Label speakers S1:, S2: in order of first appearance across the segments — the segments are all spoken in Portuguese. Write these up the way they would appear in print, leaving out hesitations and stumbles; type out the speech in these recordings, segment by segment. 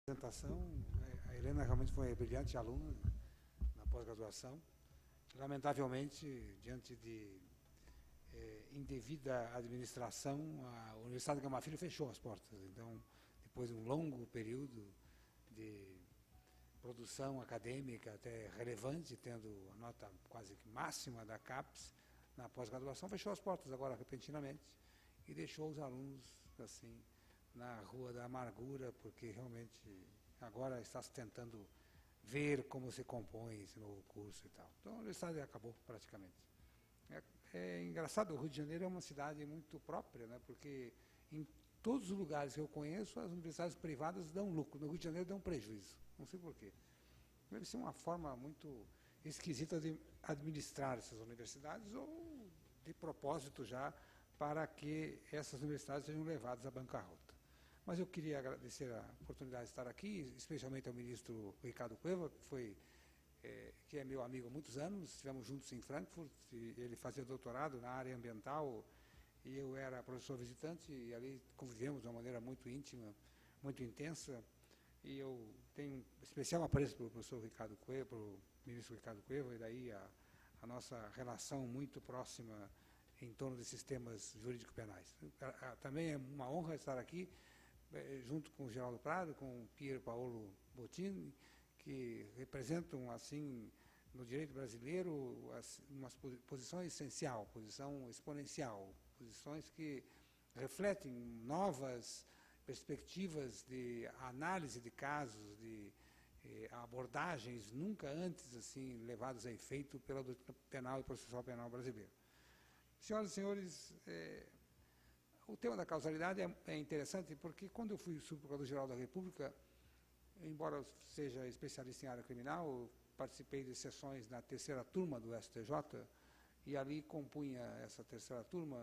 S1: Apresentação, a Helena realmente foi brilhante aluna na pós-graduação. Lamentavelmente, diante de indevida administração, a Universidade Gama Filho fechou as portas. Então, depois de um longo período de produção acadêmica até relevante, tendo a nota quase que máxima da CAPES, na pós-graduação, fechou as portas agora repentinamente e deixou os alunos assim na Rua da Amargura, porque realmente agora está se tentando ver como se compõe esse novo curso e tal. Então a universidade acabou praticamente. É engraçado, o Rio de Janeiro é uma cidade muito própria, né, porque em todos os lugares que eu conheço, as universidades privadas dão lucro, no Rio de Janeiro dão prejuízo, não sei porquê. Deve ser uma forma muito esquisita de administrar essas universidades ou de propósito já para que essas universidades sejam levadas à bancarrota. Mas eu queria agradecer a oportunidade de estar aqui, especialmente ao ministro Ricardo Cueva, que é meu amigo há muitos anos, estivemos juntos em Frankfurt, ele fazia doutorado na área ambiental, e eu era professor visitante, e ali convivemos de uma maneira muito íntima, muito intensa, e eu tenho um especial apreço pelo professor Ricardo Cueva, pelo ministro Ricardo Cueva, e daí a nossa relação muito próxima em torno desses temas jurídico-penais. Também é uma honra estar aqui, junto com o Geraldo Prado, com o Pier Paolo Bottini, que representam, assim, no direito brasileiro, uma posição essencial, posição exponencial, posições que refletem novas perspectivas de análise de casos, de abordagens nunca antes assim levadas a efeito pela doutrina penal e processual penal brasileira. Senhoras e senhores, o tema da causalidade é interessante porque quando eu fui subprocurador-geral da República, embora eu seja especialista em área criminal, eu participei de sessões na terceira turma do STJ e ali compunha essa terceira turma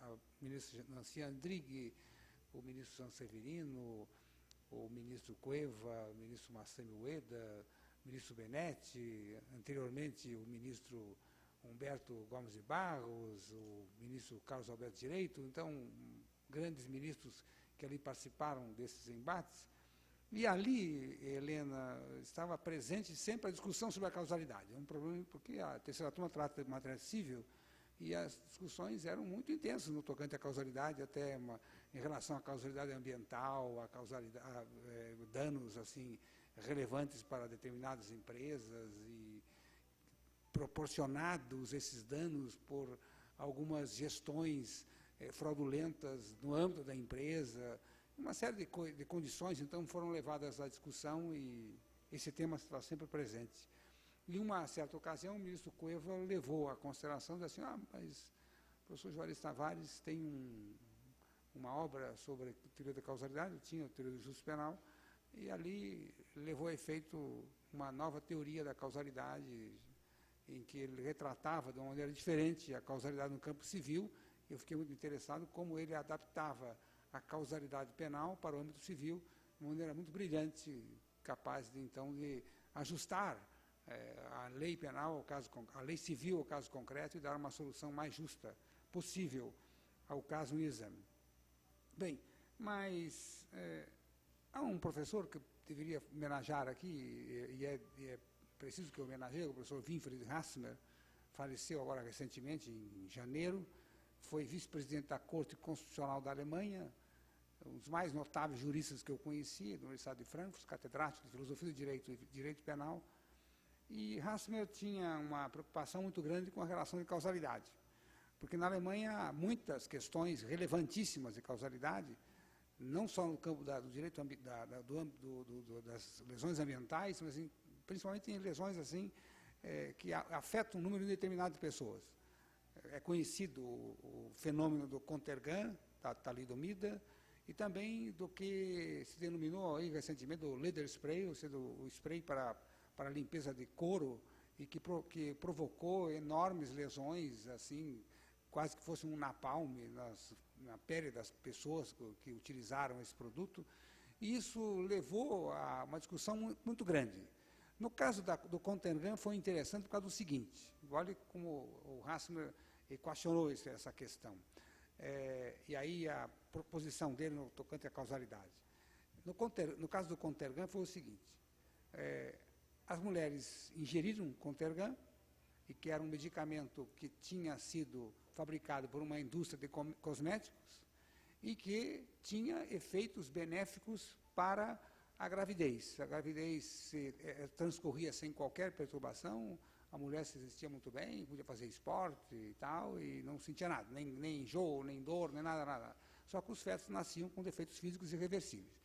S1: a ministra Nancy Andrighi, o ministro Sanseverino, o ministro Cueva, o ministro Massami Ueda, o ministro Benetti, anteriormente o ministro Humberto Gomes de Barros, o ministro Carlos Alberto Direito, então, grandes ministros que ali participaram desses embates. E ali, Helena, estava presente sempre a discussão sobre a causalidade. É um problema porque a terceira turma trata de matéria civil e as discussões eram muito intensas no tocante à causalidade, até em relação à causalidade ambiental, a danos assim relevantes para determinadas empresas e proporcionados esses danos por algumas gestões fraudulentas no âmbito da empresa. Uma série de condições, então, foram levadas à discussão e esse tema está sempre presente. Em uma certa ocasião, o ministro Cueva levou à consideração, disse assim, mas o professor Juarez Tavares tem uma obra sobre a teoria da causalidade, tinha a teoria do justo penal, e ali levou a efeito uma nova teoria da causalidade, em que ele retratava de uma maneira diferente a causalidade no campo civil. Eu fiquei muito interessado como ele adaptava a causalidade penal para o âmbito civil de uma maneira muito brilhante, capaz de, então, de ajustar a lei penal, a lei civil ao caso concreto e dar uma solução mais justa possível ao caso em exame. Bem, mas há um professor que eu deveria homenagear aqui, e é preciso que eu homenageie, o professor Winfried Hassmer, faleceu agora recentemente, em janeiro, foi vice-presidente da Corte Constitucional da Alemanha, um dos mais notáveis juristas que eu conheci, da Universidade de Frankfurt, catedrático de Filosofia do Direito Penal, e Hassmer tinha uma preocupação muito grande com a relação de causalidade, porque na Alemanha há muitas questões relevantíssimas de causalidade, não só no campo do direito das lesões ambientais, mas principalmente em lesões assim, que afetam um número indeterminado de pessoas. É conhecido o fenômeno do Contergan, da talidomida, e também do que se denominou aí recentemente o leather spray, ou seja, o spray para limpeza de couro, e que provocou enormes lesões, assim, quase que fosse um napalm na pele das pessoas que utilizaram esse produto, e isso levou a uma discussão muito grande. No caso do Contergan foi interessante por causa do seguinte, olha como o Hassmer equacionou essa questão. e aí a proposição dele no tocante à causalidade. No caso do Contergan foi o seguinte, as mulheres ingeriram Contergan, e que era um medicamento que tinha sido fabricado por uma indústria de cosméticos e que tinha efeitos benéficos para a gravidez. A gravidez transcorria sem qualquer perturbação, a mulher se vestia muito bem, podia fazer esporte e tal, e não sentia nada, nem enjoo, nem dor, nem nada. Só que os fetos nasciam com defeitos físicos irreversíveis.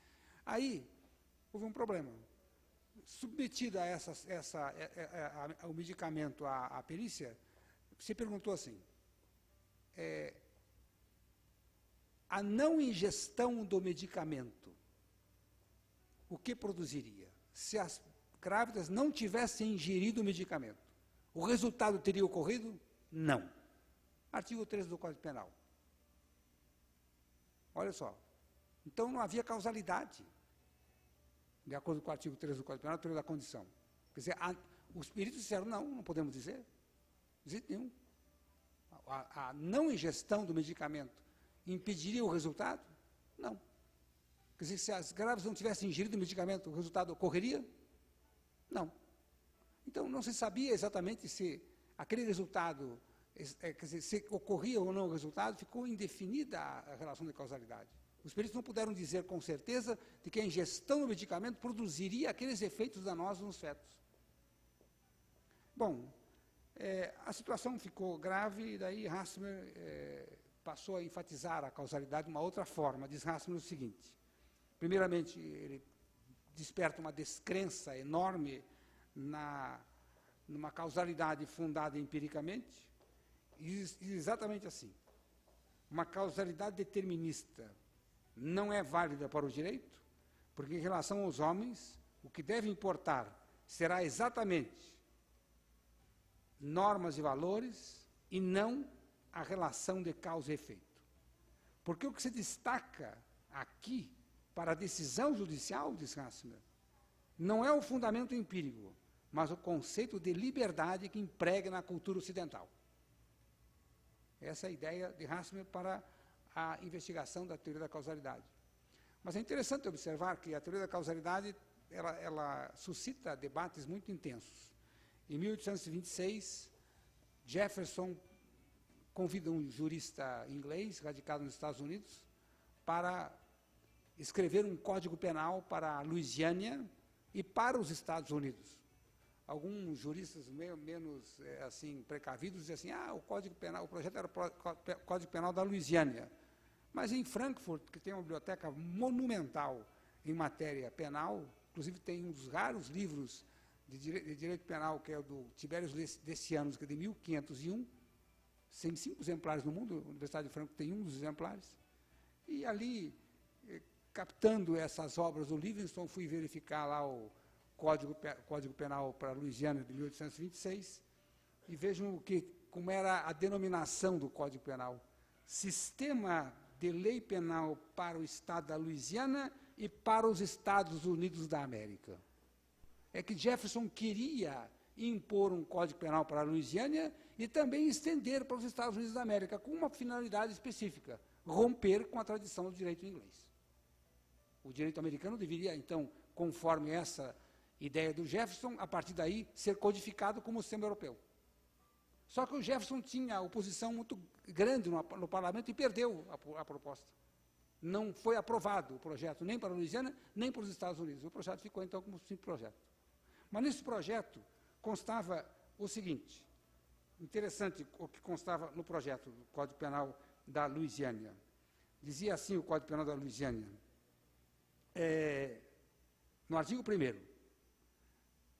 S1: Aí, houve um problema. Submetido a o medicamento à perícia, se perguntou assim, a não ingestão do medicamento, o que produziria? Se as grávidas não tivessem ingerido o medicamento, o resultado teria ocorrido? Não. Artigo 13 do Código Penal. Olha só. Então, não havia causalidade, de acordo com o artigo 13 do Código Penal, a teoria da condição. Quer dizer, os peritos disseram, não podemos dizer, de jeito nenhum. A não ingestão do medicamento impediria o resultado? Não. Quer dizer, se as grávidas não tivessem ingerido o medicamento, o resultado ocorreria? Não. Então, não se sabia exatamente se aquele resultado, quer dizer, se ocorria ou não o resultado, ficou indefinida a relação de causalidade. Os peritos não puderam dizer com certeza de que a ingestão do medicamento produziria aqueles efeitos danosos nos fetos. Bom, a situação ficou grave e daí Hasselmer passou a enfatizar a causalidade de uma outra forma. Diz Hasselmer o seguinte, primeiramente, ele desperta uma descrença enorme numa causalidade fundada empiricamente, e diz exatamente assim, uma causalidade determinista não é válida para o direito, porque em relação aos homens, o que deve importar será exatamente normas e valores e não a relação de causa e efeito. Porque o que se destaca aqui para a decisão judicial, diz Hasselmer, não é o fundamento empírico, mas o conceito de liberdade que emprega na cultura ocidental. Essa é a ideia de Hasselmer para a investigação da teoria da causalidade. Mas é interessante observar que a teoria da causalidade ela suscita debates muito intensos. Em 1826, Jefferson convida um jurista inglês, radicado nos Estados Unidos, para escrever um código penal para a Louisiana e para os Estados Unidos. Alguns juristas menos assim, precavidos diziam assim, o Código Penal, o projeto era o Código Penal da Louisiana. Mas em Frankfurt, que tem uma biblioteca monumental em matéria penal, inclusive tem um dos raros livros de direito penal, que é o do Tiberius Decianus, que é de 1501, tem 5 exemplares no mundo, a Universidade de Frankfurt tem um dos exemplares, e ali, captando essas obras do Livingston, fui verificar lá o Código Penal para a Louisiana de 1826, e vejam como era a denominação do Código Penal. Sistema de lei penal para o Estado da Louisiana e para os Estados Unidos da América. É que Jefferson queria impor um Código Penal para a Louisiana e também estender para os Estados Unidos da América, com uma finalidade específica, romper com a tradição do direito inglês. O direito americano deveria, então, conforme essa ideia do Jefferson, a partir daí, ser codificado como o sistema europeu. Só que o Jefferson tinha oposição muito grande no parlamento e perdeu a proposta. Não foi aprovado o projeto, nem para a Louisiana, nem para os Estados Unidos. O projeto ficou, então, como simples projeto. Mas nesse projeto constava o seguinte, interessante o que constava no projeto do Código Penal da Louisiana. Dizia assim o Código Penal da Louisiana, no artigo 1º,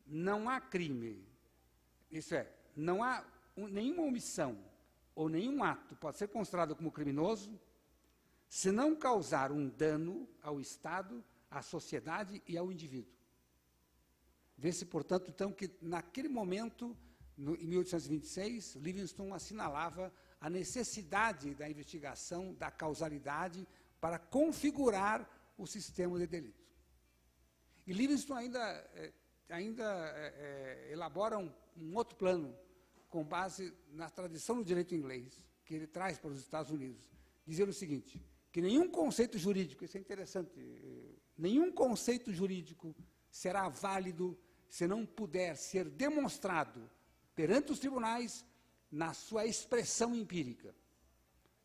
S1: não há crime, isso é, não há nenhuma omissão ou nenhum ato pode ser considerado como criminoso se não causar um dano ao Estado, à sociedade e ao indivíduo. Vê-se, portanto, então, que naquele momento, em 1826, Livingston assinalava a necessidade da investigação da causalidade para configurar o sistema de delito. E Livingston ainda elabora um outro plano, com base na tradição do direito inglês, que ele traz para os Estados Unidos, dizendo o seguinte, que nenhum conceito jurídico, isso é interessante, nenhum conceito jurídico será válido se não puder ser demonstrado perante os tribunais na sua expressão empírica.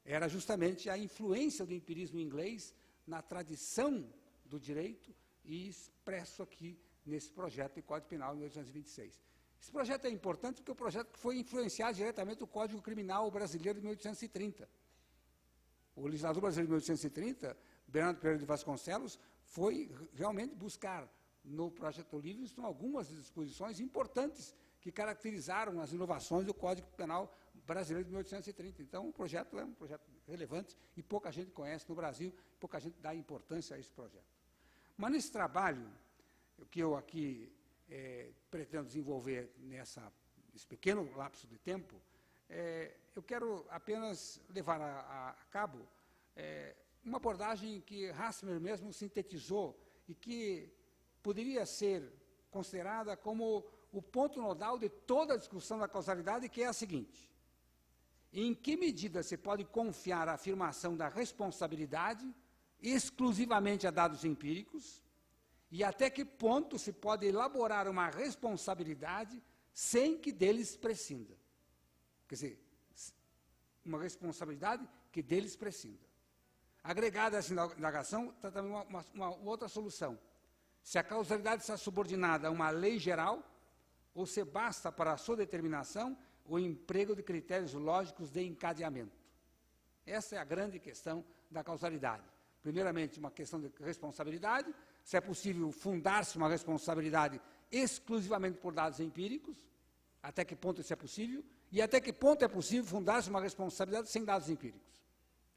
S1: Era justamente a influência do empirismo inglês na tradição do direito e expresso aqui nesse projeto de Código Penal de 1826. Esse projeto é importante porque é um projeto que foi influenciado diretamente do Código Criminal Brasileiro de 1830. O legislador brasileiro de 1830, Bernardo Pereira de Vasconcelos, foi realmente buscar no projeto Livingston algumas disposições importantes que caracterizaram as inovações do Código Penal Brasileiro de 1830. Então, o projeto é um projeto relevante e pouca gente conhece no Brasil, pouca gente dá importância a esse projeto. Mas nesse trabalho, que eu aqui pretendo desenvolver nesse pequeno lapso de tempo, eu quero apenas levar a cabo uma abordagem que Hasmer mesmo sintetizou e que poderia ser considerada como o ponto nodal de toda a discussão da causalidade, que é a seguinte: em que medida se pode confiar a afirmação da responsabilidade exclusivamente a dados empíricos e até que ponto se pode elaborar uma responsabilidade sem que deles prescinda? Quer dizer, uma responsabilidade que deles prescinda. Agregada a essa indagação, está também uma outra solução. Se a causalidade está subordinada a uma lei geral, ou se basta para a sua determinação o emprego de critérios lógicos de encadeamento. Essa é a grande questão da causalidade. Primeiramente, uma questão de responsabilidade, se é possível fundar-se uma responsabilidade exclusivamente por dados empíricos, até que ponto isso é possível, e até que ponto é possível fundar-se uma responsabilidade sem dados empíricos.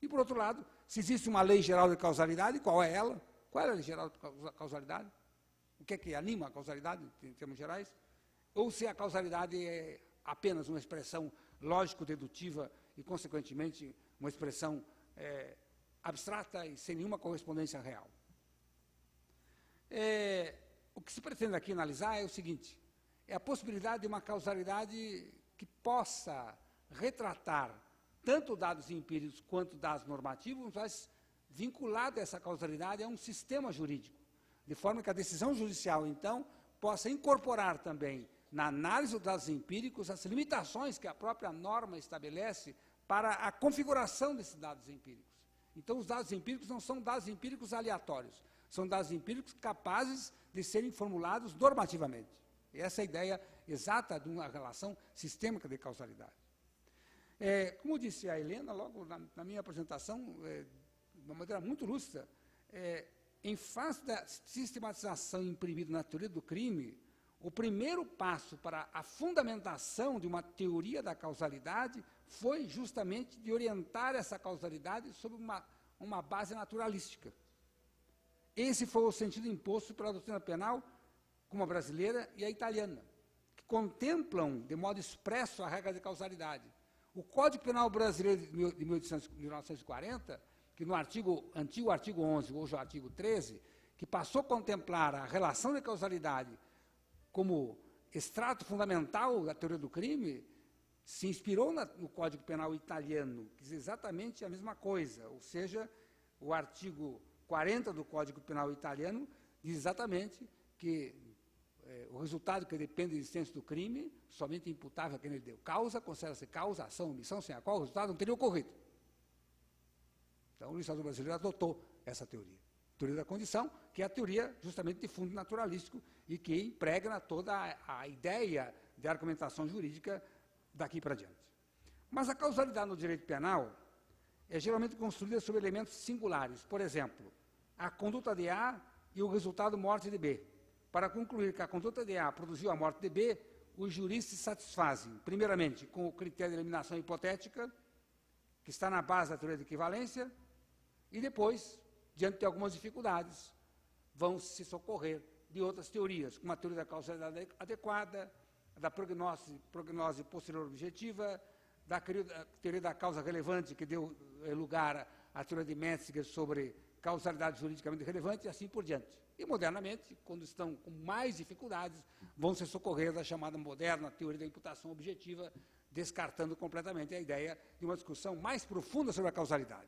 S1: E, por outro lado, se existe uma lei geral de causalidade, qual é ela? Qual é a lei geral de causalidade? O que é que anima a causalidade, em termos gerais? Ou se a causalidade é apenas uma expressão lógico-dedutiva e, consequentemente, uma expressão abstrata e sem nenhuma correspondência real. O que se pretende aqui analisar é o seguinte: é a possibilidade de uma causalidade que possa retratar tanto dados empíricos quanto dados normativos, mas vinculado a essa causalidade a um sistema jurídico, de forma que a decisão judicial, então, possa incorporar também na análise dos dados empíricos as limitações que a própria norma estabelece para a configuração desses dados empíricos. Então, os dados empíricos não são dados empíricos aleatórios, são dados empíricos capazes de serem formulados normativamente. Essa é a ideia exata de uma relação sistêmica de causalidade. Como disse a Helena, logo na minha apresentação, de uma maneira muito lúcida, em face da sistematização imprimida na teoria do crime, o primeiro passo para a fundamentação de uma teoria da causalidade foi justamente de orientar essa causalidade sobre uma base naturalística. Esse foi o sentido imposto pela doutrina penal, como a brasileira e a italiana, que contemplam de modo expresso a regra de causalidade. O Código Penal brasileiro de 1940, que no antigo artigo 11, hoje o artigo 13, que passou a contemplar a relação de causalidade como extrato fundamental da teoria do crime, se inspirou no Código Penal italiano, que diz exatamente a mesma coisa, ou seja, o artigo 40 do Código Penal italiano diz exatamente que o resultado que depende da existência do crime, somente imputável a quem ele deu causa, considera-se causa, ação, omissão, sem a qual o resultado não teria ocorrido. Então, o legislador brasileiro adotou essa teoria. Teoria da condição, que é a teoria justamente de fundo naturalístico e que impregna toda a ideia de argumentação jurídica daqui para diante. Mas a causalidade no direito penal é geralmente construída sobre elementos singulares. Por exemplo, a conduta de A e o resultado morte de B. Para concluir que a conduta de A produziu a morte de B, os juristas se satisfazem, primeiramente, com o critério de eliminação hipotética, que está na base da teoria de equivalência, e depois, diante de algumas dificuldades, vão se socorrer de outras teorias, como a teoria da causalidade adequada, da prognose posterior objetiva, da teoria da causa relevante, que deu lugar à teoria de Metzinger sobre causalidade juridicamente relevante, e assim por diante. E, modernamente, quando estão com mais dificuldades, vão se socorrer da chamada moderna teoria da imputação objetiva, descartando completamente a ideia de uma discussão mais profunda sobre a causalidade.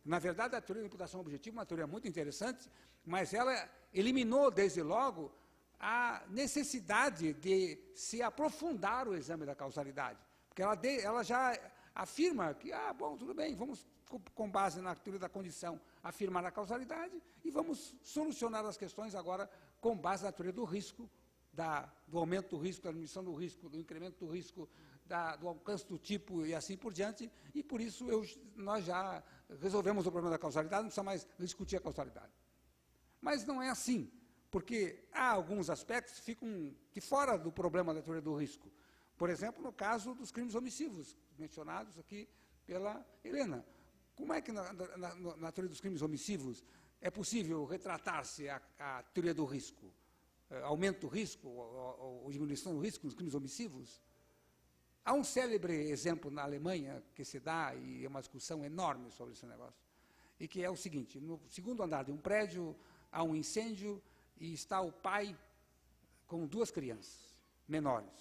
S1: Na verdade, a teoria da imputação objetiva é uma teoria muito interessante, mas ela eliminou, desde logo, a necessidade de se aprofundar o exame da causalidade. Porque ela já afirma que, bom, tudo bem, vamos, com base na teoria da condição, afirmar a causalidade e vamos solucionar as questões agora com base na teoria do risco, do aumento do risco, da diminuição do risco, do incremento do risco, do alcance do tipo e assim por diante, e por isso nós já resolvemos o problema da causalidade, não precisa mais discutir a causalidade. Mas não é assim, porque há alguns aspectos que ficam de fora do problema da teoria do risco. Por exemplo, no caso dos crimes omissivos, mencionados aqui pela Helena. Como é que na teoria dos crimes omissivos é possível retratar-se a teoria do risco? Aumento do risco ou diminuição do risco nos crimes omissivos? Há um célebre exemplo na Alemanha que se dá, e é uma discussão enorme sobre esse negócio, e que é o seguinte: no segundo andar de um prédio há um incêndio e está o pai com 2 crianças menores.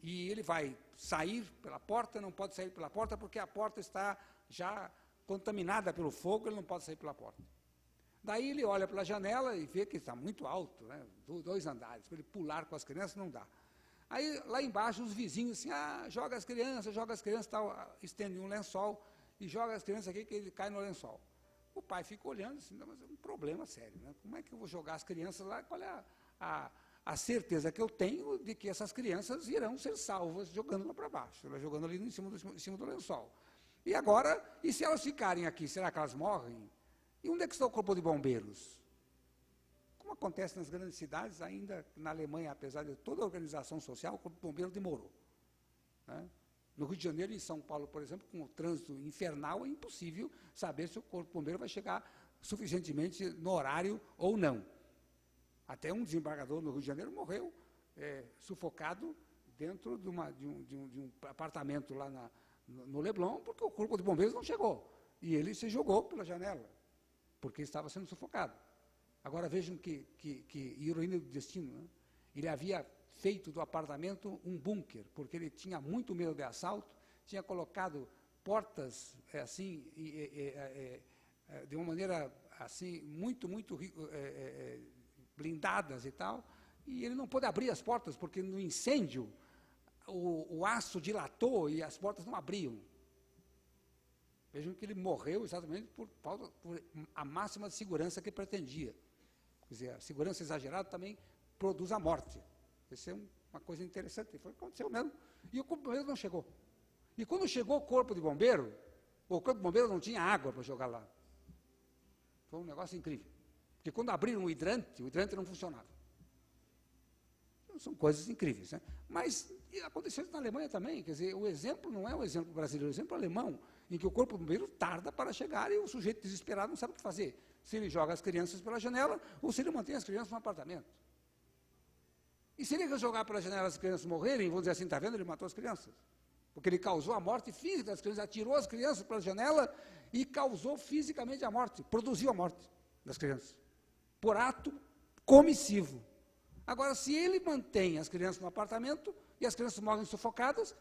S1: E ele vai sair pela porta, não pode sair pela porta porque a porta está já contaminada pelo fogo, ele não pode sair pela porta. Daí ele olha pela janela e vê que está muito alto, né, 2 andares, para ele pular com as crianças não dá. Aí, lá embaixo, os vizinhos assim, joga as crianças, tal, estende um lençol e joga as crianças aqui que ele cai no lençol. O pai fica olhando assim, mas é um problema sério, né? Como é que eu vou jogar as crianças lá? Qual é a certeza que eu tenho de que essas crianças irão ser salvas jogando lá para baixo, jogando ali em cima do lençol. E agora, e se elas ficarem aqui, será que elas morrem? E onde é que está o corpo de bombeiros? Como acontece nas grandes cidades, ainda na Alemanha, apesar de toda a organização social, o corpo de bombeiro demorou. Né? No Rio de Janeiro e em São Paulo, por exemplo, com o trânsito infernal, é impossível saber se o corpo de bombeiro vai chegar suficientemente no horário ou não. Até um desembargador no Rio de Janeiro morreu sufocado dentro de um apartamento lá no Leblon, porque o corpo de bombeiros não chegou. E ele se jogou pela janela, porque estava sendo sufocado. Agora vejam que ironia do destino, né? Ele havia feito do apartamento um bunker, porque ele tinha muito medo de assalto, tinha colocado portas de uma maneira assim muito blindadas e tal, e ele não pôde abrir as portas, porque no incêndio o aço dilatou e as portas não abriam. Vejam que ele morreu exatamente por a máxima de segurança que pretendia. Quer dizer, a segurança exagerada também produz a morte. Isso é uma coisa interessante. Aconteceu mesmo. E o corpo de bombeiro não chegou. E quando chegou o corpo de bombeiro não tinha água para jogar lá. Foi um negócio incrível. Porque quando abriram o hidrante não funcionava. São coisas incríveis, né? Mas aconteceu isso na Alemanha também. Quer dizer, o exemplo não é o exemplo brasileiro, é o exemplo alemão, em que o corpo de bombeiro tarda para chegar e o sujeito desesperado não sabe o que fazer. Se ele joga as crianças pela janela ou se ele mantém as crianças no apartamento. E se ele jogar pela janela as crianças morrerem, vão dizer assim, está vendo, ele matou as crianças. Porque ele causou a morte física das crianças, atirou as crianças pela janela e causou fisicamente a morte, produziu a morte das crianças, por ato comissivo. Agora, se ele mantém as crianças no apartamento e as crianças morrem sufocadas,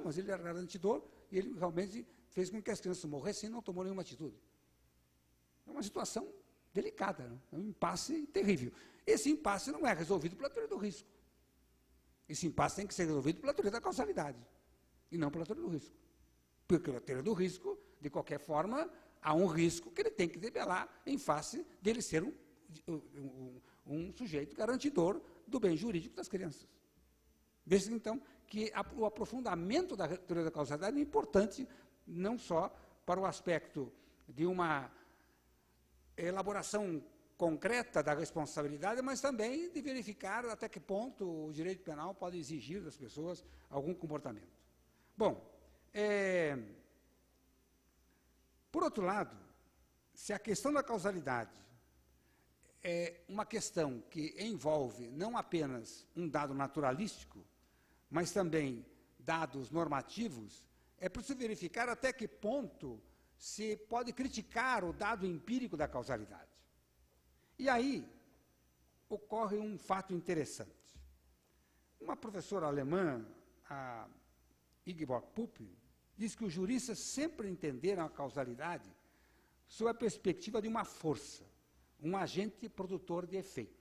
S1: mas ele era garantidor e ele realmente fez com que as crianças morressem e não tomou nenhuma atitude. É uma situação delicada, né? É um impasse terrível. Esse impasse não é resolvido pela teoria do risco. Esse impasse tem que ser resolvido pela teoria da causalidade e não pela teoria do risco. Porque pela teoria do risco, de qualquer forma, há um risco que ele tem que debelar em face dele ser um sujeito garantidor do bem jurídico das crianças. Veja, então, que o aprofundamento da teoria da causalidade é importante não só para o aspecto de uma elaboração concreta da responsabilidade, mas também de verificar até que ponto o direito penal pode exigir das pessoas algum comportamento. Bom, por outro lado, se a questão da causalidade é uma questão que envolve não apenas um dado naturalístico, mas também dados normativos, é preciso verificar até que ponto se pode criticar o dado empírico da causalidade. E aí ocorre um fato interessante. Uma professora alemã, a Ingeborg Puppe, diz que os juristas sempre entenderam a causalidade sob a perspectiva de uma força, um agente produtor de efeito.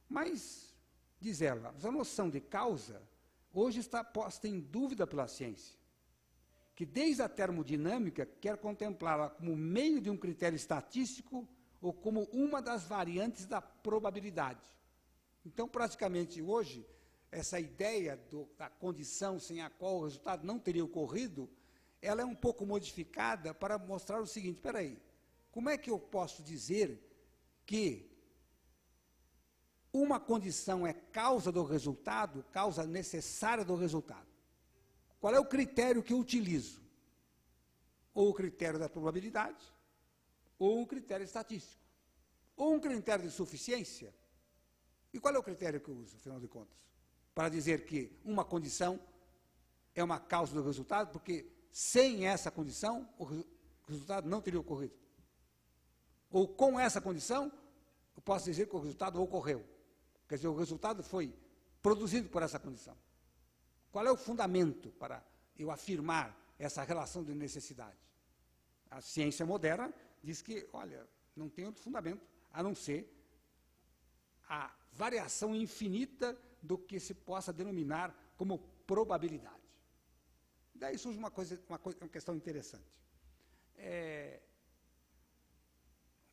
S1: Mas, diz ela, a noção de causa hoje está posta em dúvida pela ciência, que desde a termodinâmica quer contemplá-la como meio de um critério estatístico ou como uma das variantes da probabilidade. Então, praticamente, hoje, essa ideia da condição sem a qual o resultado não teria ocorrido, ela é um pouco modificada para mostrar o seguinte, espera aí, como é que eu posso dizer que uma condição é causa do resultado, causa necessária do resultado? Qual é o critério que eu utilizo? Ou o critério da probabilidade, ou o critério estatístico, ou um critério de suficiência. E qual é o critério que eu uso, afinal de contas? Para dizer que uma condição é uma causa do resultado, porque sem essa condição, o resultado não teria ocorrido. Ou com essa condição, eu posso dizer que o resultado ocorreu. Quer dizer, o resultado foi produzido por essa condição. Qual é o fundamento para eu afirmar essa relação de necessidade? A ciência moderna diz que, olha, não tem outro fundamento, a não ser a variação infinita do que se possa denominar como probabilidade. Daí surge uma questão interessante.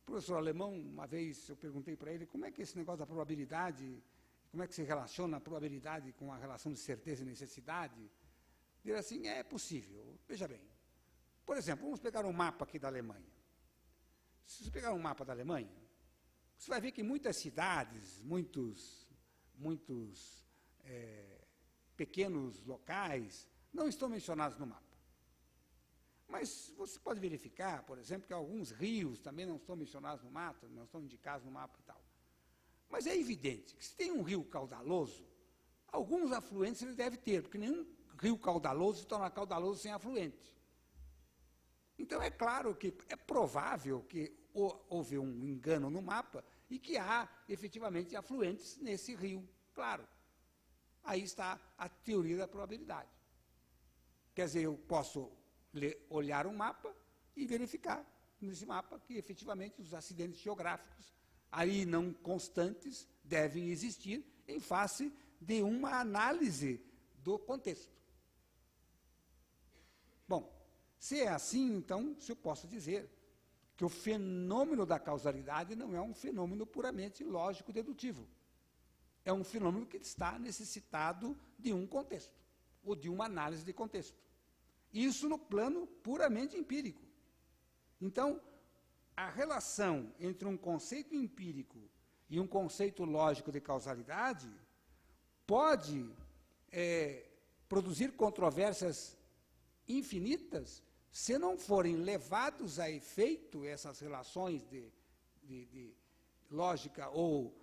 S1: O professor alemão, uma vez eu perguntei para ele como é que esse negócio da probabilidade, como é que se relaciona a probabilidade com a relação de certeza e necessidade. Ele assim, é possível. Veja bem, por exemplo, vamos pegar um mapa aqui da Alemanha. Se você pegar um mapa da Alemanha, você vai ver que muitas cidades, muitos pequenos locais, não estão mencionados no mapa. Mas você pode verificar, por exemplo, que alguns rios também não estão mencionados no mapa, não estão indicados no mapa e tal. Mas é evidente que se tem um rio caudaloso, alguns afluentes ele deve ter, porque nenhum rio caudaloso se torna caudaloso sem afluente. Então é claro que é provável que houve um engano no mapa e que há efetivamente afluentes nesse rio, claro. Aí está a teoria da probabilidade. Quer dizer, eu posso olhar um mapa e verificar nesse mapa que efetivamente os acidentes geográficos aí não constantes devem existir em face de uma análise do contexto. Bom, se é assim, então, se eu posso dizer que o fenômeno da causalidade não é um fenômeno puramente lógico-dedutivo. É um fenômeno que está necessitado de um contexto, ou de uma análise de contexto. Isso no plano puramente empírico. Então, a relação entre um conceito empírico e um conceito lógico de causalidade pode produzir controvérsias infinitas se não forem levados a efeito essas relações de lógica ou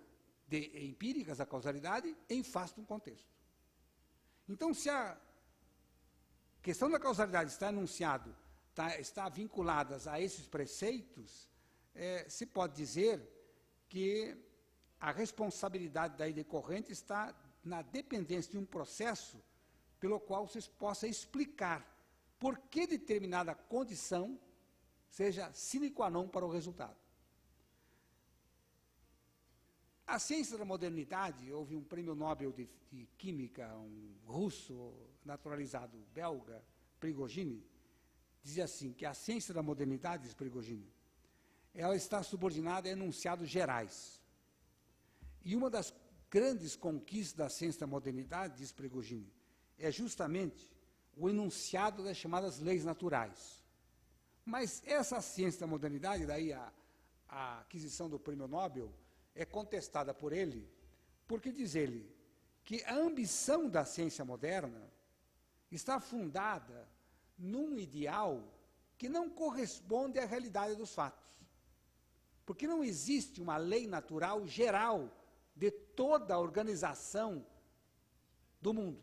S1: de empíricas da causalidade em face de um contexto. Então, se a questão da causalidade está enunciado, está vinculada a esses preceitos, se pode dizer que a responsabilidade daí decorrente está na dependência de um processo pelo qual se possa explicar por que determinada condição seja sine qua non para o resultado. A ciência da modernidade, houve um prêmio Nobel de Química, um russo naturalizado belga, Prigogine, dizia assim, que a ciência da modernidade, diz Prigogine, ela está subordinada a enunciados gerais. E uma das grandes conquistas da ciência da modernidade, diz Prigogine, é justamente o enunciado das chamadas leis naturais. Mas essa ciência da modernidade, daí a aquisição do prêmio Nobel, é contestada por ele, porque diz ele que a ambição da ciência moderna está fundada num ideal que não corresponde à realidade dos fatos. Porque não existe uma lei natural geral de toda a organização do mundo.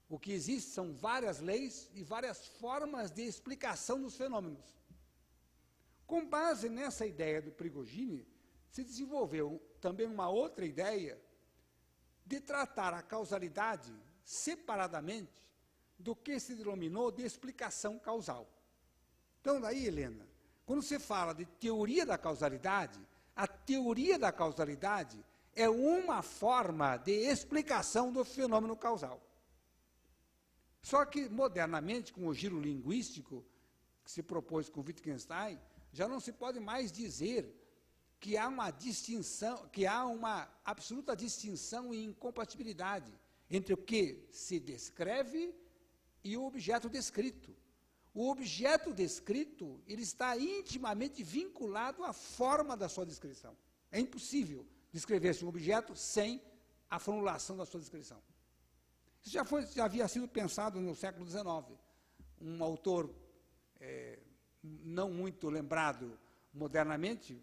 S1: O que existe são várias leis e várias formas de explicação dos fenômenos. Com base nessa ideia do Prigogine, se desenvolveu também uma outra ideia de tratar a causalidade separadamente do que se denominou de explicação causal. Então, daí, Helena, Quando você fala de teoria da causalidade, a teoria da causalidade é uma forma de explicação do fenômeno causal. Só que, modernamente, com o giro linguístico que se propôs com Wittgenstein, já não se pode mais dizer que há uma distinção, que há uma absoluta distinção e incompatibilidade entre o que se descreve e o objeto descrito. O objeto descrito, ele está intimamente vinculado à forma da sua descrição. É impossível descrever-se um objeto sem a formulação da sua descrição. Isso já havia sido pensado no século XIX. Um autor não muito lembrado modernamente,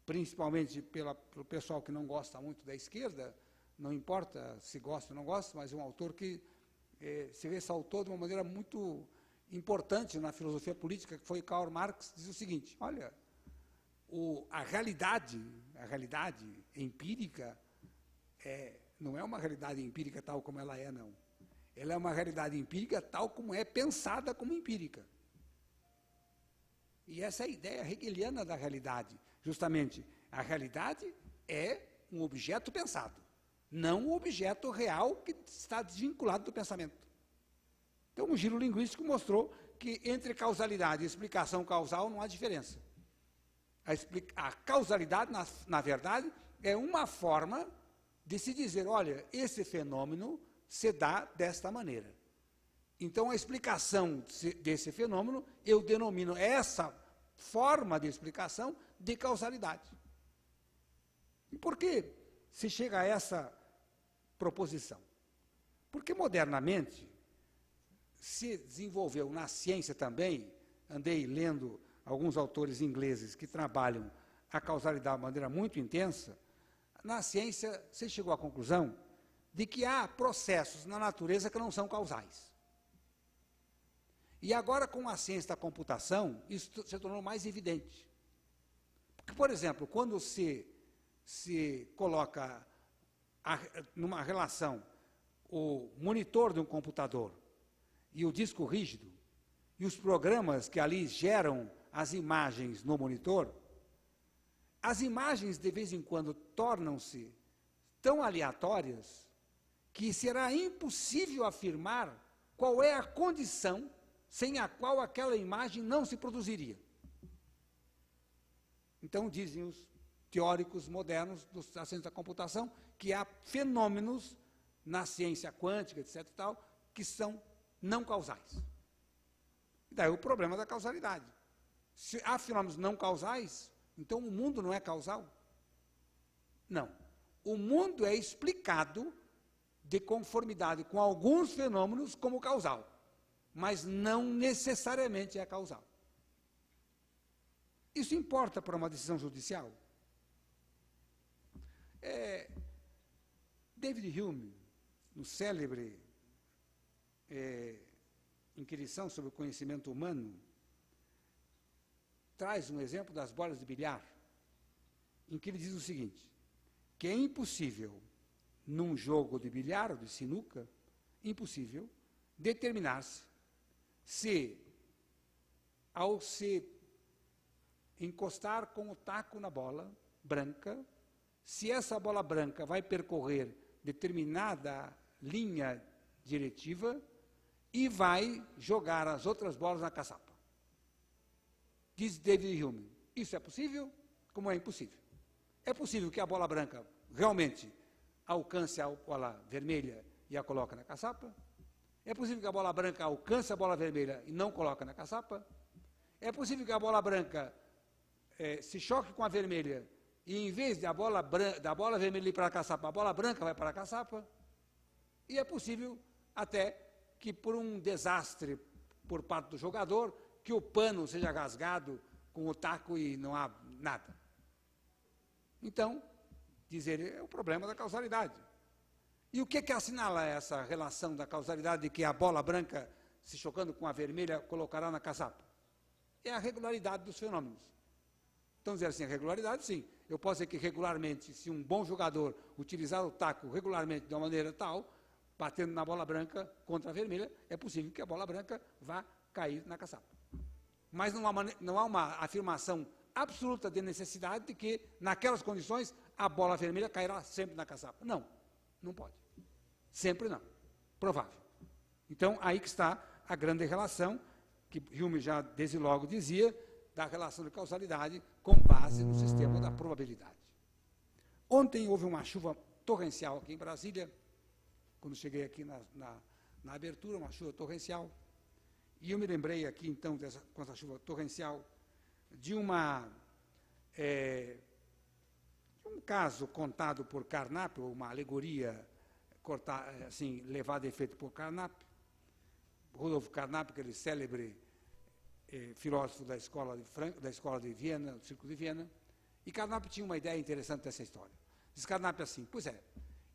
S1: principalmente pelo pessoal que não gosta muito da esquerda, não importa se gosta ou não gosta, mas um autor que se ressaltou de uma maneira muito importante na filosofia política, que foi Karl Marx, diz o seguinte: olha, a realidade empírica não é uma realidade empírica tal como ela é, não. Ela é uma realidade empírica tal como é pensada como empírica. E essa é a ideia hegeliana da realidade. Justamente, a realidade é um objeto pensado, não um objeto real que está desvinculado do pensamento. Então, o giro linguístico mostrou que entre causalidade e explicação causal não há diferença. A causalidade, na verdade, é uma forma de se dizer, olha, esse fenômeno se dá desta maneira. Então, a explicação desse fenômeno, eu denomino essa forma de explicação de causalidade. E por que se chega a essa proposição? Porque, modernamente, se desenvolveu na ciência também, andei lendo alguns autores ingleses que trabalham a causalidade de maneira muito intensa, na ciência se chegou à conclusão de que há processos na natureza que não são causais. E agora, com a ciência da computação, isso se tornou mais evidente. Porque, por exemplo, quando se coloca numa relação o monitor de um computador e o disco rígido, e os programas que ali geram as imagens no monitor, as imagens, de vez em quando, tornam-se tão aleatórias que será impossível afirmar qual é a condição sem a qual aquela imagem não se produziria. Então, dizem os teóricos modernos da ciência da computação que há fenômenos na ciência quântica, etc. tal, que são não causais. Daí o problema da causalidade. Se há fenômenos não causais, então o mundo não é causal? Não. O mundo é explicado de conformidade com alguns fenômenos como causal, mas não necessariamente é causal. Isso importa para uma decisão judicial? David Hume, no célebre Inquirição sobre o Conhecimento Humano, traz um exemplo das bolas de bilhar, em que ele diz o seguinte, que é impossível, num jogo de bilhar ou de sinuca, impossível determinar-se se, ao se encostar com o taco na bola branca, se essa bola branca vai percorrer determinada linha diretiva e vai jogar as outras bolas na caçapa. Diz David Hume, isso é possível? Como é impossível? É possível que a bola branca realmente alcance a bola vermelha e a coloque na caçapa? É possível que a bola branca alcance a bola vermelha e não coloque na caçapa? É possível que a bola branca se choque com a vermelha e, em vez da bola vermelha ir para a caçapa, a bola branca vai para a caçapa? E é possível até que, por um desastre por parte do jogador, que o pano seja rasgado com o taco e não há nada. Então, diz ele, é o problema da causalidade. E o que assinala essa relação da causalidade de que a bola branca, se chocando com a vermelha, colocará na caçapa? É a regularidade dos fenômenos. Então, dizer assim, a regularidade, sim. Eu posso dizer que regularmente, se um bom jogador utilizar o taco regularmente de uma maneira tal, batendo na bola branca contra a vermelha, é possível que a bola branca vá cair na caçapa. mas não há uma afirmação absoluta de necessidade de que, naquelas condições, a bola vermelha cairá sempre na caçapa. Não, não pode. Sempre não. Provável. Então, aí que está a grande relação, que Hume já desde logo dizia, da relação de causalidade com base no sistema da probabilidade. Ontem houve uma chuva torrencial aqui em Brasília, quando cheguei aqui na abertura, uma chuva torrencial, e eu me lembrei aqui, então, com essa chuva torrencial, de um caso contado por Carnap, uma alegoria assim, levada a efeito por Carnap, Rudolf Carnap, aquele célebre filósofo da escola de Viena, do Círculo de Viena, e Carnap tinha uma ideia interessante dessa história. Diz Carnap assim, pois é,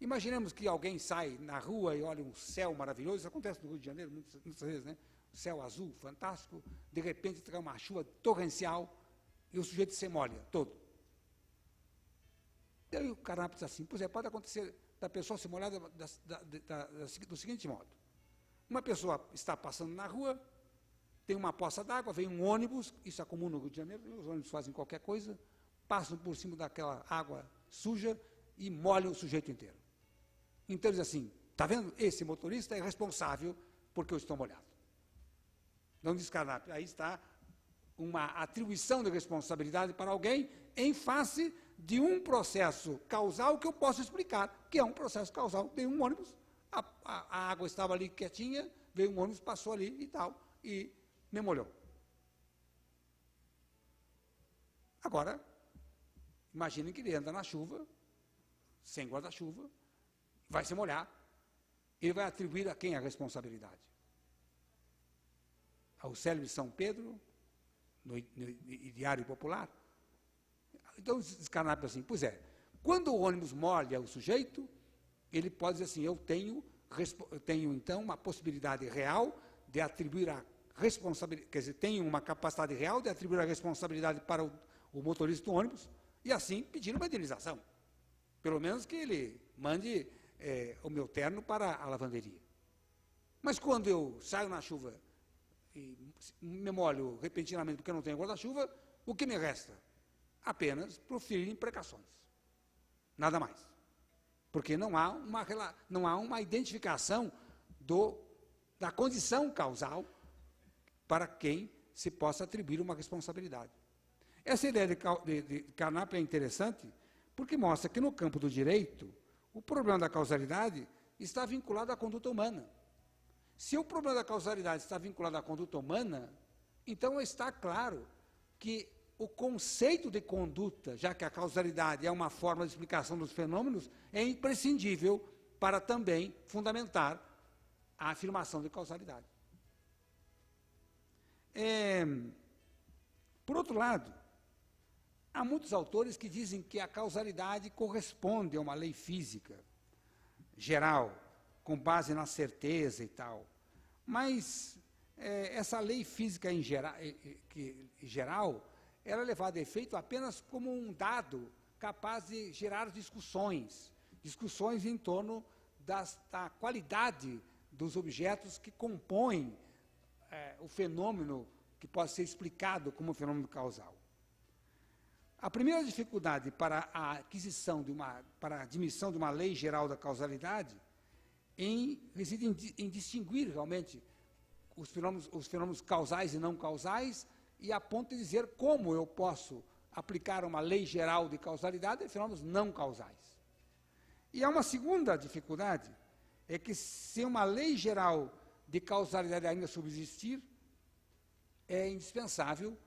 S1: imaginemos que alguém sai na rua e olha um céu maravilhoso, isso acontece no Rio de Janeiro muitas vezes, né? Céu azul, fantástico, de repente cai uma chuva torrencial e o sujeito se molha todo. E aí o Carnap diz assim, pois é, pode acontecer da pessoa se molhar do seguinte modo. Uma pessoa está passando na rua, tem uma poça d'água, vem um ônibus, isso é comum no Rio de Janeiro, os ônibus fazem qualquer coisa, passam por cima daquela água suja e molham o sujeito inteiro. Então, diz assim, está vendo? Esse motorista é responsável porque eu estou molhado. Não diz Carnap, aí está uma atribuição de responsabilidade para alguém em face de um processo causal que eu posso explicar, que é um processo causal. Tem um ônibus, a água estava ali quietinha, veio um ônibus, passou ali e tal, e me molhou. Agora, imaginem que ele anda na chuva, sem guarda-chuva, vai se molhar, ele vai atribuir a quem a responsabilidade? Ao célebre São Pedro, no Diário Popular? Então, diz Carnap assim, pois é, quando o ônibus molha o sujeito, ele pode dizer assim, eu tenho então uma possibilidade real de atribuir a responsabilidade, quer dizer, tenho uma capacidade real de atribuir a responsabilidade para o motorista do ônibus e assim pedir uma indenização. Pelo menos que ele mande o meu terno para a lavanderia. Mas quando eu saio na chuva e me molho repentinamente porque eu não tenho guarda-chuva, o que me resta? Apenas proferir imprecações. Nada mais. Porque não há uma identificação da condição causal para quem se possa atribuir uma responsabilidade. Essa ideia de Carnap é interessante porque mostra que no campo do direito, o problema da causalidade está vinculado à conduta humana. Se o problema da causalidade está vinculado à conduta humana, então está claro que o conceito de conduta, já que a causalidade é uma forma de explicação dos fenômenos, é imprescindível para também fundamentar a afirmação de causalidade. Por outro lado, há muitos autores que dizem que a causalidade corresponde a uma lei física geral, com base na certeza e tal. Mas essa lei física em geral, ela é levada a efeito apenas como um dado capaz de gerar discussões em torno da qualidade dos objetos que compõem o fenômeno que pode ser explicado como fenômeno causal. A primeira dificuldade para a admissão de uma lei geral da causalidade reside em distinguir realmente os fenômenos causais e não causais e a ponto de dizer como eu posso aplicar uma lei geral de causalidade a fenômenos não causais. E há uma segunda dificuldade, é que se uma lei geral de causalidade ainda subsistir, é indispensável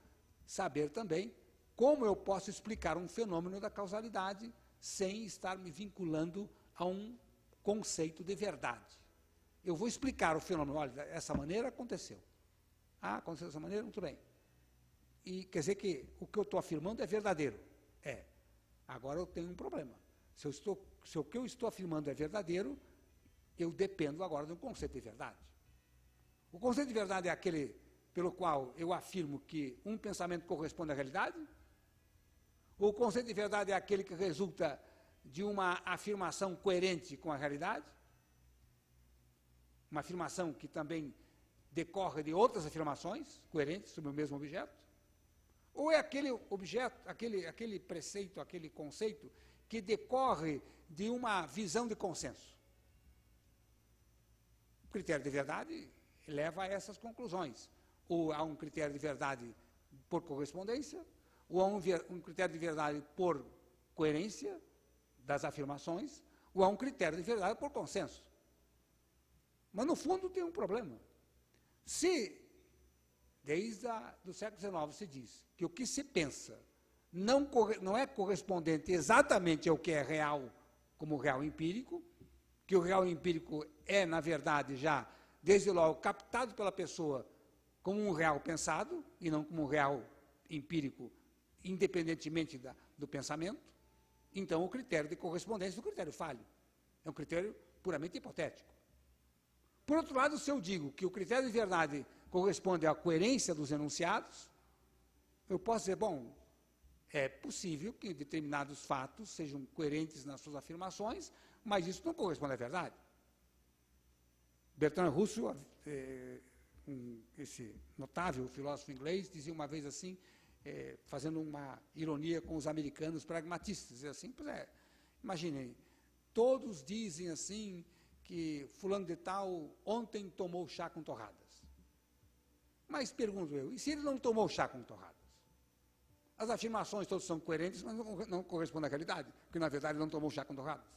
S1: saber também como eu posso explicar um fenômeno da causalidade sem estar me vinculando a um conceito de verdade. Eu vou explicar o fenômeno, olha, dessa maneira aconteceu. Ah, aconteceu dessa maneira, muito bem. E quer dizer que o que eu estou afirmando é verdadeiro. É. Agora eu tenho um problema. Se o que eu estou afirmando é verdadeiro, eu dependo agora do conceito de verdade. O conceito de verdade é aquele pelo qual eu afirmo que um pensamento corresponde à realidade? Ou o conceito de verdade é aquele que resulta de uma afirmação coerente com a realidade? Uma afirmação que também decorre de outras afirmações coerentes sobre o mesmo objeto? Ou é aquele objeto, aquele preceito, aquele conceito que decorre de uma visão de consenso? O critério de verdade leva a essas conclusões. Ou há um critério de verdade por correspondência, ou há um critério de verdade por coerência das afirmações, ou há um critério de verdade por consenso. Mas, no fundo, tem um problema. Se, desde o século XIX, se diz que o que se pensa não é correspondente exatamente ao que é real, como real empírico, que o real empírico é, na verdade, já, desde logo, captado pela pessoa como um real pensado, e não como um real empírico, independentemente do pensamento, então o critério de correspondência é um critério falho. É um critério puramente hipotético. Por outro lado, se eu digo que o critério de verdade corresponde à coerência dos enunciados, eu posso dizer, bom, é possível que determinados fatos sejam coerentes nas suas afirmações, mas isso não corresponde à verdade. Bertrand Russell, esse notável filósofo inglês, dizia uma vez assim, fazendo uma ironia com os americanos pragmatistas, dizia assim, pois imaginem, todos dizem assim que fulano de tal ontem tomou chá com torradas. Mas pergunto eu, e se ele não tomou chá com torradas? As afirmações todas são coerentes, mas não correspondem à realidade, porque na verdade ele não tomou chá com torradas.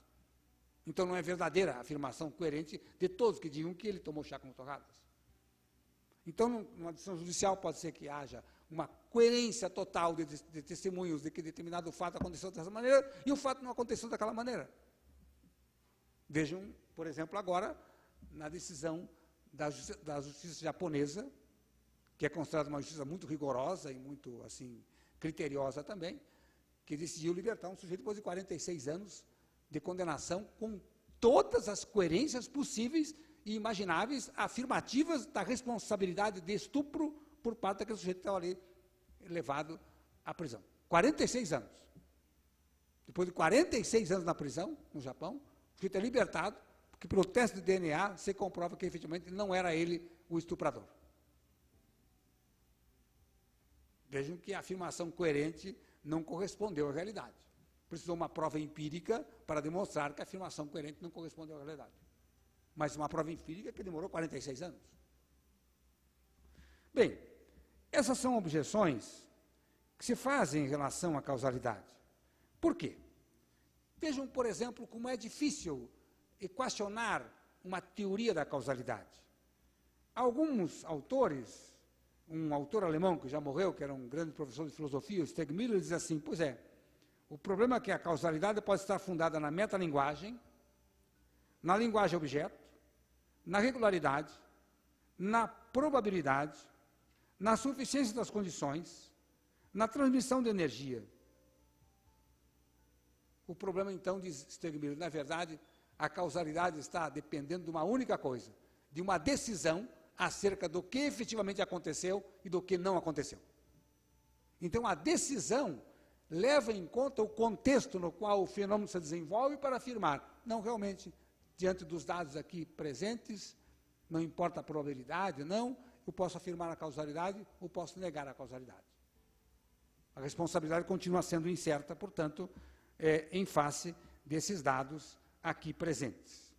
S1: Então não é verdadeira a afirmação coerente de todos que digam que ele tomou chá com torradas. Então, numa decisão judicial pode ser que haja uma coerência total de testemunhos de que determinado fato aconteceu dessa maneira e o fato não aconteceu daquela maneira. Vejam, por exemplo, agora, na decisão da justiça japonesa, que é considerada uma justiça muito rigorosa e muito, assim, criteriosa também, que decidiu libertar um sujeito depois de 46 anos de condenação com todas as coerências possíveis e imagináveis, afirmativas da responsabilidade de estupro por parte daquele sujeito que estava ali levado à prisão. 46 anos. Depois de 46 anos na prisão, no Japão, o sujeito é libertado, porque pelo teste de DNA se comprova que efetivamente não era ele o estuprador. Vejam que a afirmação coerente não correspondeu à realidade. Precisou uma prova empírica para demonstrar que a afirmação coerente não correspondeu à realidade. Mas uma prova empírica que demorou 46 anos. Bem, essas são objeções que se fazem em relação à causalidade. Por quê? Vejam, por exemplo, como é difícil equacionar uma teoria da causalidade. Alguns autores, um autor alemão que já morreu, que era um grande professor de filosofia, o Stegmiller, diz assim, pois é, o problema é que a causalidade pode estar fundada na metalinguagem, na linguagem objeto, na regularidade, na probabilidade, na suficiência das condições, na transmissão de energia. O problema, então, diz Stegmiller, na verdade, a causalidade está dependendo de uma única coisa, de uma decisão acerca do que efetivamente aconteceu e do que não aconteceu. Então, a decisão leva em conta o contexto no qual o fenômeno se desenvolve para afirmar, não, realmente, diante dos dados aqui presentes, não importa a probabilidade, não, eu posso afirmar a causalidade ou posso negar a causalidade. A responsabilidade continua sendo incerta, portanto, em face desses dados aqui presentes.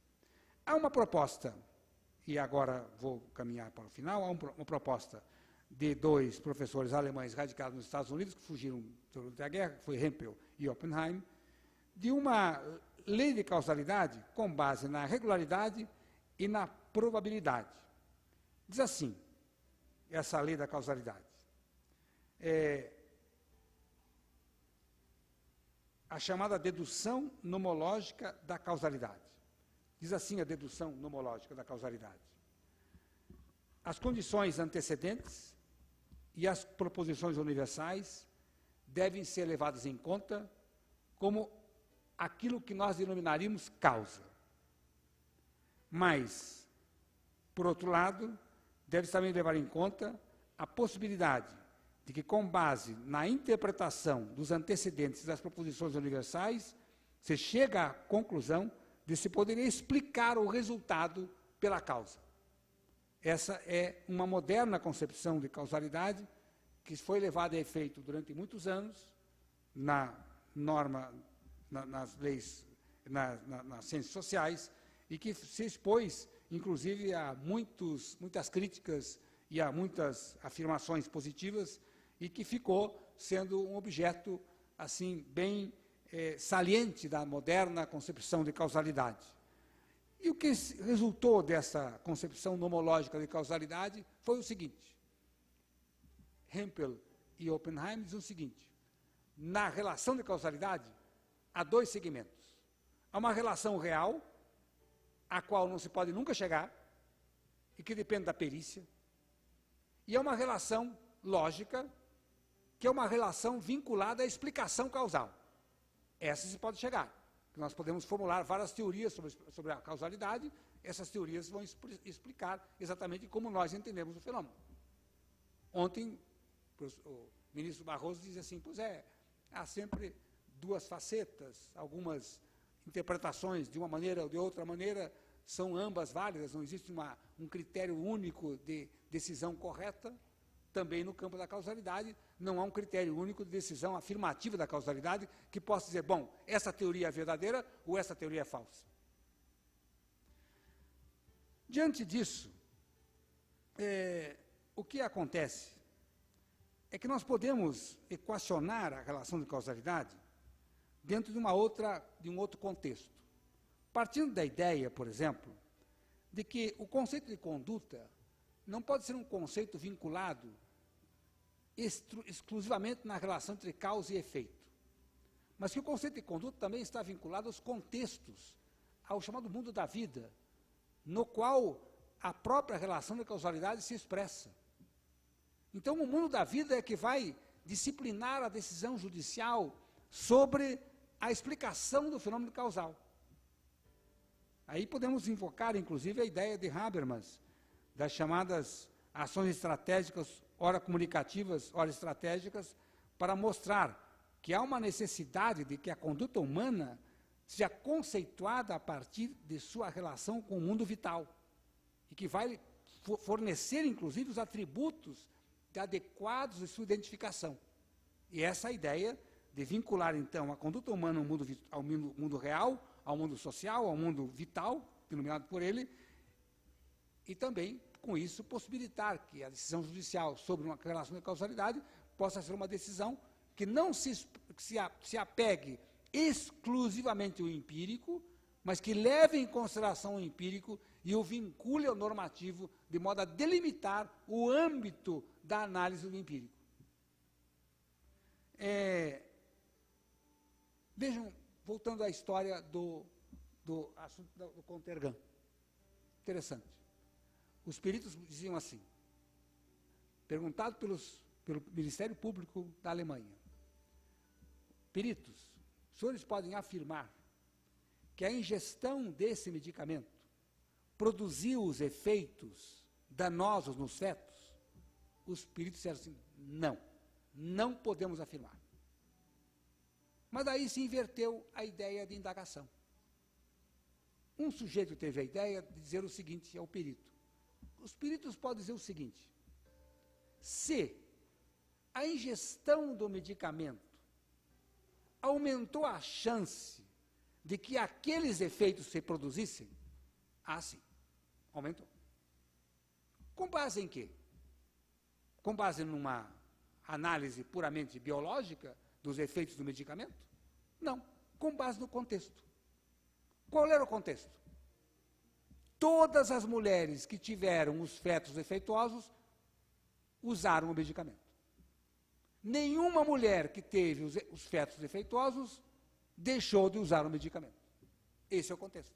S1: Há uma proposta, e agora vou caminhar para o final, há uma proposta de dois professores alemães radicados nos Estados Unidos, que fugiram durante a guerra, que foi Hempel e Oppenheim, de uma lei de causalidade com base na regularidade e na probabilidade. Diz assim, essa lei da causalidade. A chamada dedução nomológica da causalidade. Diz assim a dedução nomológica da causalidade. As condições antecedentes e as proposições universais devem ser levadas em conta como aquilo que nós denominaríamos causa. Mas, por outro lado, deve-se também levar em conta a possibilidade de que, com base na interpretação dos antecedentes das proposições universais, se chega à conclusão de se poderia explicar o resultado pela causa. Essa é uma moderna concepção de causalidade que foi levada a efeito durante muitos anos na norma, nas leis, nas ciências sociais, e que se expôs, inclusive, a muitas críticas e a muitas afirmações positivas, e que ficou sendo um objeto assim bem saliente da moderna concepção de causalidade. E o que resultou dessa concepção nomológica de causalidade foi o seguinte: Hempel e Oppenheim dizem o seguinte: na relação de causalidade há dois segmentos. Há uma relação real, a qual não se pode nunca chegar, e que depende da perícia, e há uma relação lógica, que é uma relação vinculada à explicação causal. Essa se pode chegar. Nós podemos formular várias teorias sobre a causalidade, essas teorias vão explicar exatamente como nós entendemos o fenômeno. Ontem, o ministro Barroso dizia assim, pois há sempre duas facetas, algumas interpretações de uma maneira ou de outra maneira, são ambas válidas, não existe um critério único de decisão correta. Também no campo da causalidade, não há um critério único de decisão afirmativa da causalidade que possa dizer, bom, essa teoria é verdadeira ou essa teoria é falsa. Diante disso, o que acontece é que nós podemos equacionar a relação de causalidade dentro de um outro contexto. Partindo da ideia, por exemplo, de que o conceito de conduta não pode ser um conceito vinculado exclusivamente na relação entre causa e efeito, mas que o conceito de conduta também está vinculado aos contextos, ao chamado mundo da vida, no qual a própria relação de causalidade se expressa. Então, o mundo da vida é que vai disciplinar a decisão judicial sobre a explicação do fenômeno causal. Aí podemos invocar, inclusive, a ideia de Habermas, das chamadas ações estratégicas, ora comunicativas, ora estratégicas, para mostrar que há uma necessidade de que a conduta humana seja conceituada a partir de sua relação com o mundo vital, e que vai fornecer, inclusive, os atributos adequados de sua identificação. E essa ideia de vincular, então, a conduta humana ao mundo real, ao mundo social, ao mundo vital, denominado por ele, e também, com isso, possibilitar que a decisão judicial sobre uma relação de causalidade possa ser uma decisão que não se apegue exclusivamente ao empírico, mas que leve em consideração o empírico e o vincule ao normativo, de modo a delimitar o âmbito da análise do empírico. Vejam, voltando à história do assunto do Contergan. Interessante. Os peritos diziam assim, perguntado pelo Ministério Público da Alemanha: peritos, os senhores podem afirmar que a ingestão desse medicamento produziu os efeitos danosos nos fetos? Os peritos disseram assim, não podemos afirmar. Mas daí se inverteu a ideia de indagação. Um sujeito teve a ideia de dizer o seguinte ao perito: os peritos podem dizer o seguinte: se a ingestão do medicamento aumentou a chance de que aqueles efeitos se produzissem, sim, aumentou. Com base em quê? Com base numa análise puramente biológica dos efeitos do medicamento? Não, com base no contexto. Qual era o contexto? Todas as mulheres que tiveram os fetos defeituosos usaram o medicamento. Nenhuma mulher que teve os fetos defeituosos deixou de usar o medicamento. Esse é o contexto.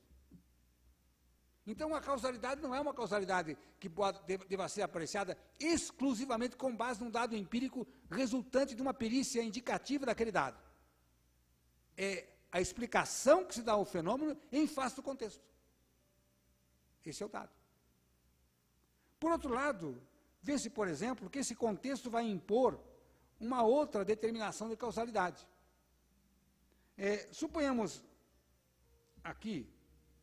S1: Então, a causalidade não é uma causalidade que deva ser apreciada exclusivamente com base num dado empírico resultante de uma perícia indicativa daquele dado. É a explicação que se dá ao fenômeno em face do contexto. Esse é o dado. Por outro lado, vê-se, por exemplo, que esse contexto vai impor uma outra determinação de causalidade. Suponhamos aqui,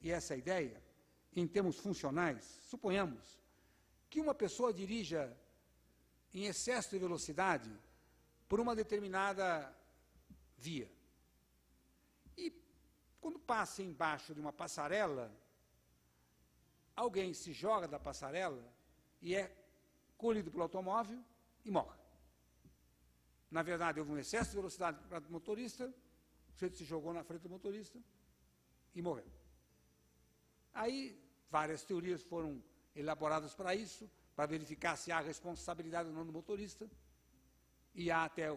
S1: e essa é a ideia, em termos funcionais, suponhamos que uma pessoa dirija em excesso de velocidade por uma determinada via. E, quando passa embaixo de uma passarela, alguém se joga da passarela e é colhido pelo automóvel e morre. Na verdade, houve um excesso de velocidade do motorista, o sujeito se jogou na frente do motorista e morreu. Aí, várias teorias foram elaboradas para isso, para verificar se há responsabilidade ou não do motorista, e há até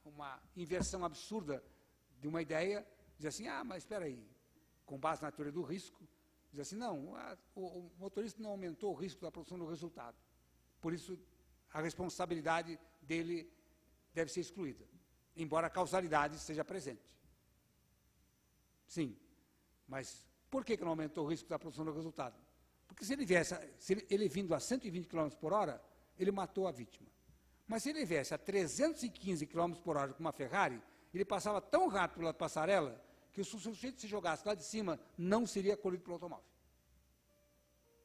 S1: uma inversão absurda de uma ideia, diz assim, mas espera aí, com base na teoria do risco, diz assim, não, o motorista não aumentou o risco da produção do resultado, por isso a responsabilidade dele deve ser excluída, embora a causalidade esteja presente. Sim, mas por que não aumentou o risco da produção do resultado? Porque se ele vindo a 120 km por hora, ele matou a vítima. Mas se ele viesse a 315 km por hora com uma Ferrari, ele passava tão rápido pela passarela que se o sujeito se jogasse lá de cima, não seria colhido pelo automóvel.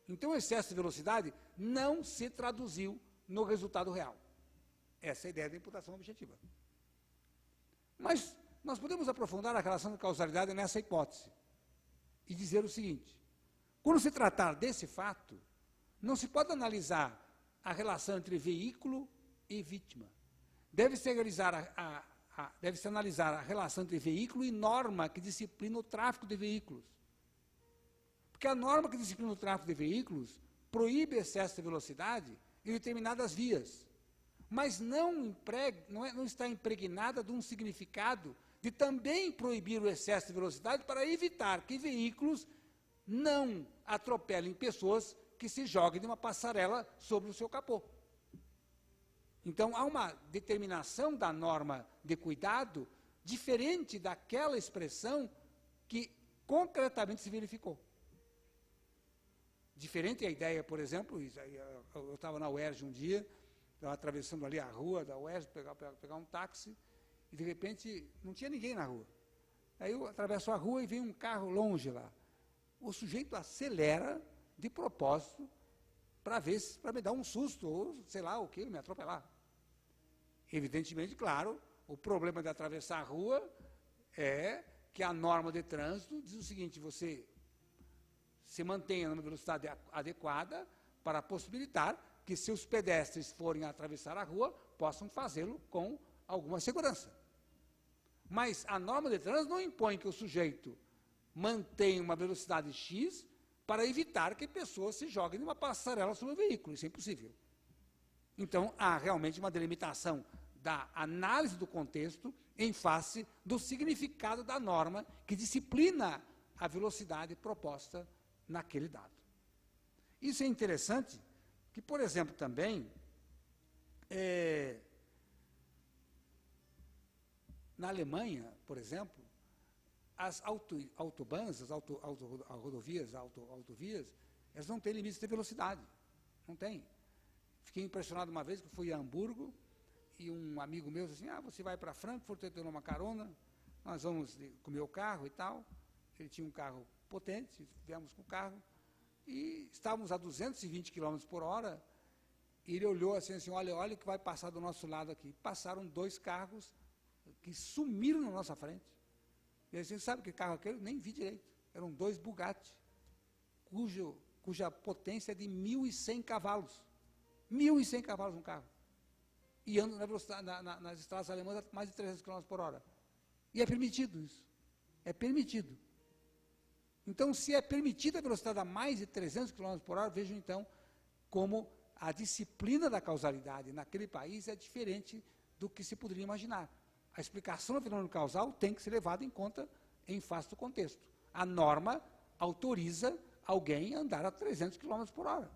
S1: Então, o excesso de velocidade não se traduziu no resultado real. Essa é a ideia da imputação objetiva. Mas nós podemos aprofundar a relação de causalidade nessa hipótese e dizer o seguinte: quando se tratar desse fato, não se pode analisar a relação entre veículo e vítima. Deve-se analisar a relação entre veículo e norma que disciplina o tráfego de veículos. Porque a norma que disciplina o tráfego de veículos proíbe excesso de velocidade em determinadas vias, mas não está impregnada de um significado de também proibir o excesso de velocidade para evitar que veículos não atropelem pessoas que se joguem de uma passarela sobre o seu capô. Então, há uma determinação da norma de cuidado diferente daquela expressão que concretamente se verificou. Diferente a ideia, por exemplo, eu estava na UERJ um dia, estava atravessando ali a rua da UERJ, pegar um táxi, e de repente não tinha ninguém na rua. Aí eu atravesso a rua e vem um carro longe lá. O sujeito acelera de propósito para me dar um susto, ou sei lá o que, me atropelar. Evidentemente, claro, o problema de atravessar a rua é que a norma de trânsito diz o seguinte: você se mantenha numa velocidade adequada para possibilitar que seus pedestres forem atravessar a rua, possam fazê-lo com alguma segurança. Mas a norma de trânsito não impõe que o sujeito mantenha uma velocidade X para evitar que pessoas se joguem de uma passarela sobre o veículo. Isso é impossível. Então, há realmente uma delimitação da análise do contexto em face do significado da norma que disciplina a velocidade proposta naquele dado. Isso é interessante, que, por exemplo, também, na Alemanha, por exemplo, as autobahns, as rodovias, elas não têm limites de velocidade. Não tem. Fiquei impressionado uma vez que fui a Hamburgo e um amigo meu disse assim: você vai para Frankfurt, eu tenho uma carona, nós vamos com o meu carro e tal. Ele tinha um carro potente, viemos com o carro, e estávamos a 220 km por hora, e ele olhou assim, olha o que vai passar do nosso lado aqui. Passaram 2 carros que sumiram na nossa frente. E ele disse: sabe que carro aquele? Nem vi direito. Eram 2 Bugatti, cuja potência é de 1.100 cavalos. 1.100 cavalos um carro. E andam na velocidade, nas estradas alemãs a mais de 300 km por hora. E é permitido isso. É permitido. Então, se é permitida a velocidade a mais de 300 km por hora, vejam então como a disciplina da causalidade naquele país é diferente do que se poderia imaginar. A explicação do fenômeno causal tem que ser levada em conta em face do contexto. A norma autoriza alguém a andar a 300 km por hora.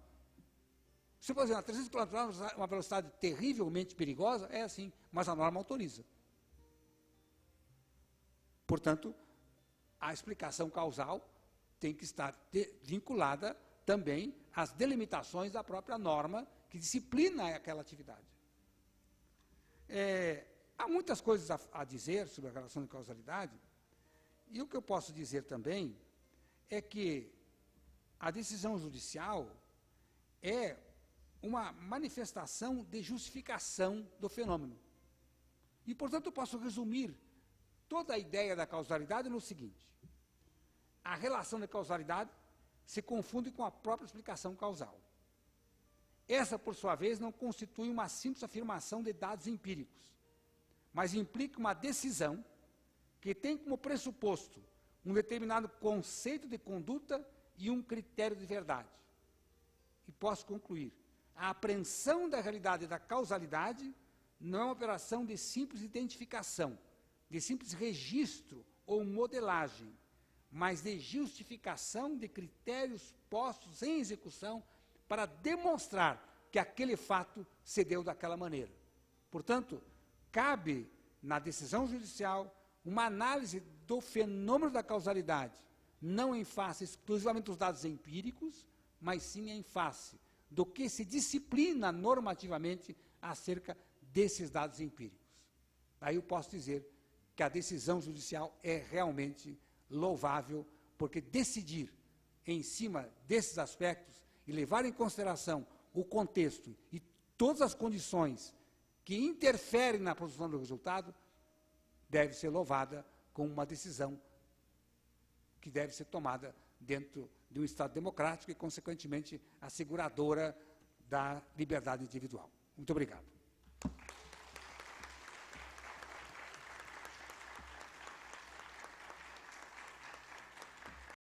S1: Se, por exemplo, a 300 km por hora, uma velocidade terrivelmente perigosa, é assim, mas a norma autoriza. Portanto, a explicação causal tem que estar vinculada também às delimitações da própria norma que disciplina aquela atividade. Há muitas coisas a dizer sobre a relação de causalidade, e o que eu posso dizer também é que a decisão judicial é uma manifestação de justificação do fenômeno. E, portanto, eu posso resumir toda a ideia da causalidade no seguinte: a relação de causalidade se confunde com a própria explicação causal. Essa, por sua vez, não constitui uma simples afirmação de dados empíricos, mas implica uma decisão que tem como pressuposto um determinado conceito de conduta e um critério de verdade. E posso concluir: a apreensão da realidade e da causalidade não é uma operação de simples identificação, de simples registro ou modelagem, mas de justificação de critérios postos em execução para demonstrar que aquele fato se deu daquela maneira. Portanto, cabe na decisão judicial uma análise do fenômeno da causalidade, não em face exclusivamente dos dados empíricos, mas sim em face do que se disciplina normativamente acerca desses dados empíricos. Aí eu posso dizer que a decisão judicial é realmente louvável, porque decidir em cima desses aspectos e levar em consideração o contexto e todas as condições que interferem na produção do resultado, deve ser louvada como uma decisão que deve ser tomada dentro de um Estado democrático e, consequentemente, asseguradora da liberdade individual. Muito obrigado.